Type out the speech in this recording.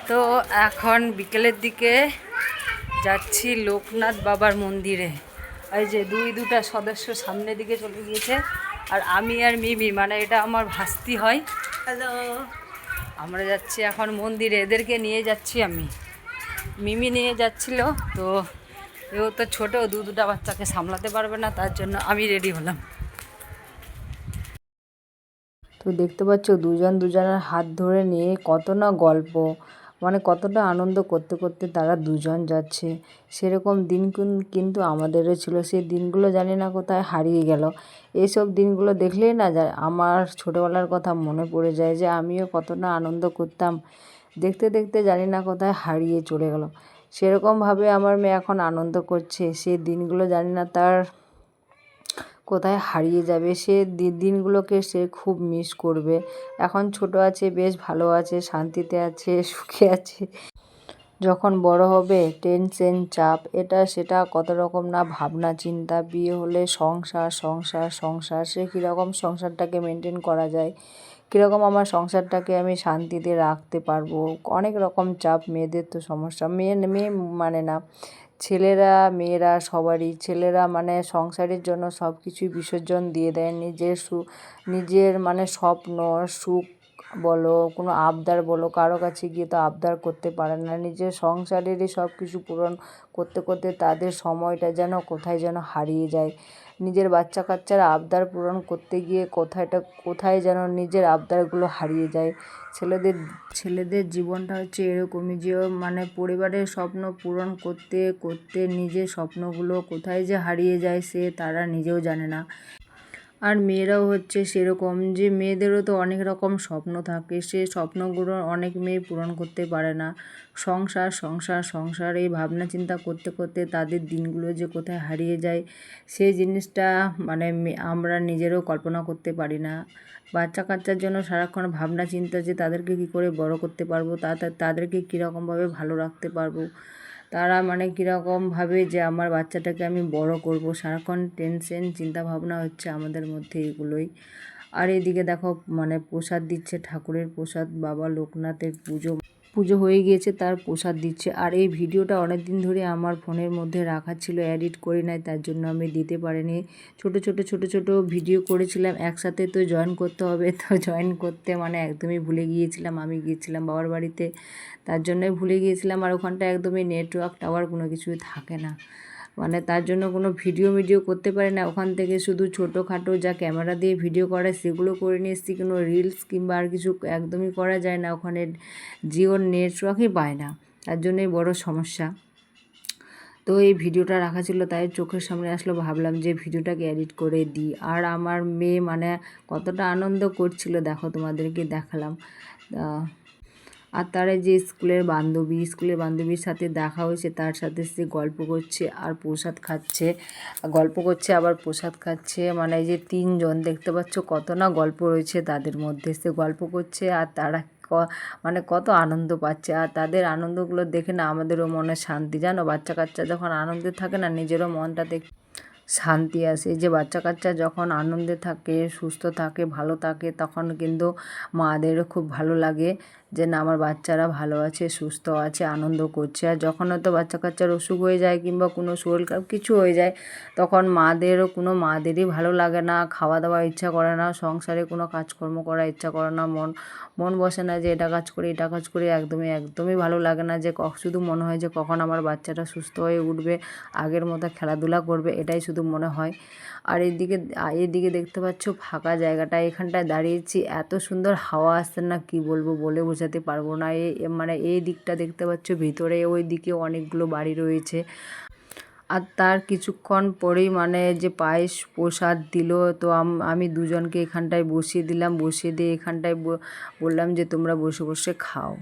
তো এখন বিকেলের দিকে যাচ্ছি লোকনাথ বাবার মন্দিরে। এই যে দুটা সদস্য সামনের দিকে চলে গিয়েছে, আর আমি আর মিমি, মানে এটা আমার ভাস্তি হয়। হ্যালো, আমরা যাচ্ছি এখন মন্দিরে, এদেরকে নিয়ে যাচ্ছি আমি। মিমি নিয়ে যাচ্ছিল, তো এও তো ছোটো, দুটা বাচ্চাকে সামলাতে পারবে না, তার জন্য আমি রেডি হলাম। তো দেখতে পাচ্ছ দুজনের হাত ধরে নিয়ে কত না গল্প, মানে কতটা আনন্দ করতে করতে তারা দুজন যাচ্ছে। সেরকম দিন কিন্তু আমাদেরও ছিল, সেই দিনগুলো জানি না কোথায় হারিয়ে গেল। এইসব দিনগুলো দেখলেই না যায় আমার ছোটোবেলার কথা মনে পড়ে যায়, যে আমিও কতটা আনন্দ করতাম। দেখতে দেখতে জানি না কোথায় হারিয়ে চলে গেল। সেরকমভাবে আমার মেয়ে এখন আনন্দ করছে, সেই দিনগুলো জানি না তার কোথায় হারিয়ে যাবে। সে দিনগুলোকে সে খুব মিস করবে। এখন ছোট আছে, বেশ ভালো আছে, শান্তিতে আছে, সুখে আছে। যখন বড় হবে টেনশন, চাপ, এটা সেটা কত রকম না ভাবনা চিন্তা। বিয়ে হলে সংসার সংসার সংসার, সে কীরকম সংসারটাকে মেনটেন করা যায়, কীরকম আমার সংসারটাকে আমি শান্তিতে রাখতে পারবো। অনেক রকম চাপ, মেয়েদের তো সমস্যা। মেয়ে মানে না, ছেলেরা মেয়েরা সবারই, ছেলেরা মানে সংসারের জন্য সব কিছুই বিসর্জন দিয়ে দেয়। নিজের মানে স্বপ্ন, সুখ বলো, কোনো আবদার বলো, কারো কাছে গিয়ে তো আবদার করতে পারে না। নিজের সংসারেরই সব কিছু পূরণ করতে করতে তাদের সময়টা যেন কোথায় যেন হারিয়ে যায়। নিজের বাচ্চা কাচ্চার আবদার পূরণ করতে গিয়ে কোথায় যেন নিজের আবদারগুলো হারিয়ে যায়। ছেলেদের জীবনটা হচ্ছে এরকমই, যে মানে পরিবারের স্বপ্ন পূরণ করতে করতে নিজের স্বপ্নগুলো কোথায় যে হারিয়ে যায় সে তারা নিজেও জানে না। আর মেয়েরাও হচ্ছে সেরকম, যে মেয়েদেরও তো অনেক রকম স্বপ্ন থাকে, সে স্বপ্নগুলো অনেক মেয়ে পূরণ করতে পারে না। সংসার সংসার সংসার এই ভাবনা চিন্তা করতে করতে তাদের দিনগুলো যে কোথায় হারিয়ে যায়, সেই জিনিসটা মানে আমরা নিজেরও কল্পনা করতে পারি না। বাচ্চা কাচ্চার জন্য সারাক্ষণ ভাবনা চিন্তা, যে তাদেরকে কী করে বড় করতে পারবো, তাদেরকে কীরকমভাবে ভালো রাখতে পারবো, তারা মানে কীরকমভাবে যে আমার বাচ্চাটাকে আমি বড় করব, সারাক্ষণ টেনশন চিন্তা ভাবনা হচ্ছে আমাদের মধ্যে এগুলোই। আর এদিকে দেখো মানে প্রসাদ দিচ্ছে, ঠাকুরের প্রসাদ, বাবা লোকনাথের পুজো হয়ে গিয়েছে, তার প্রসাদ দিচ্ছে। আর এই ভিডিওটা অনেক দিন ধরে আমার ফোনের মধ্যে রাখা ছিল, এডিট করে নাই, তার জন্য আমি দিতে পারিনি। ছোট ভিডিও করেছিলাম একসাথে, তো জয়েন করতে হবে, তো জয়েন করতে মানে একদমই ভুলে গিয়েছিলাম। আমি গিয়েছিলাম বাবার বাড়িতে, তার জন্যই ভুলে গিয়েছিলাম। আর ওখানটা একদমই নেটওয়ার্ক টাওয়ার কোনো কিছুই থাকে না, মানে তার জন্য কোনো ভিডিও করতে পারি না। ওখান থেকে শুধু ছোটোখাটো যা ক্যামেরা দিয়ে ভিডিও করা সেগুলো করে নিয়ে এসেছি, কোনো রিলস কিংবা আর কিছু একদমই করা যায় না। ওখানে জিওর নেটওয়ার্কই পায় না, তার জন্যই বড় সমস্যা। তো এই ভিডিওটা রাখা ছিল, তাই চোখের সামনে আসলো, ভাবলাম যে ভিডিওটাকে এডিট করে দিই। আর আমার মেয়ে মানে কতটা আনন্দ করছিল দেখো, তোমাদেরকে দেখালাম। আর তারা যে স্কুলের বান্ধবীর সাথে দেখা হয়েছে, তার সাথে সে গল্প করছে আর প্রসাদ খাচ্ছে, আবার প্রসাদ খাচ্ছে। মানে এই যে তিনজন দেখতে পাচ্ছ, কত না গল্প রয়েছে তাদের মধ্যে, সে গল্প করছে আর তারা মানে কত আনন্দ পাচ্ছে। আর তাদের আনন্দগুলো দেখে না আমাদেরও মনে শান্তি, জানো, বাচ্চা কাচ্চা যখন আনন্দে থাকে না, নিজেরও মনটাতে শান্তি আসে। যে বাচ্চা কাচ্চা যখন আনন্দে থাকে, সুস্থ থাকে, ভালো থাকে, তখন কিন্তু মাদেরও খুব ভালো লাগে যে না আমার বাচ্চারা ভালো আছে, সুস্থ আছে, আনন্দ করছে। আর যখন হয়তো বাচ্চা কাচ্চার অসুখ হয়ে যায় কিংবা কোনো শরীর খারাপ কিছু হয়ে যায়, তখন মাদেরই ভালো লাগে না, খাওয়া দাওয়ার ইচ্ছা করে না, সংসারে কোনো কাজকর্ম করার ইচ্ছা করে না, মন বসে না যে এটা কাজ করি, একদমই ভালো লাগে না। যে শুধু মনে হয় যে কখন আমার বাচ্চাটা সুস্থ হয়ে উঠবে, আগের মতো খেলাধুলা করবে, এটাই শুধু মনে হয়। আর এদিকে দেখতে পাচ্ছ ফাঁকা জায়গাটা, এখানটায় দাঁড়িয়েছি, এত সুন্দর হাওয়া আসছে না, কি বলবো, বলে বোঝাতে পারবো না। মানে এই দিকটা দেখতে পাচ্ছ ভিতরে, ওই দিকে অনেকগুলো বাড়ি রয়েছে। আর তার কিছুক্ষণ পরেই মানে যে পায়েস প্রসাদ দিল, তো আমি দুজনকে এখানটায় বসিয়ে দিলাম, বসিয়ে দিয়ে এখানটায় বললাম যে তোমরা বসে বসে খাও।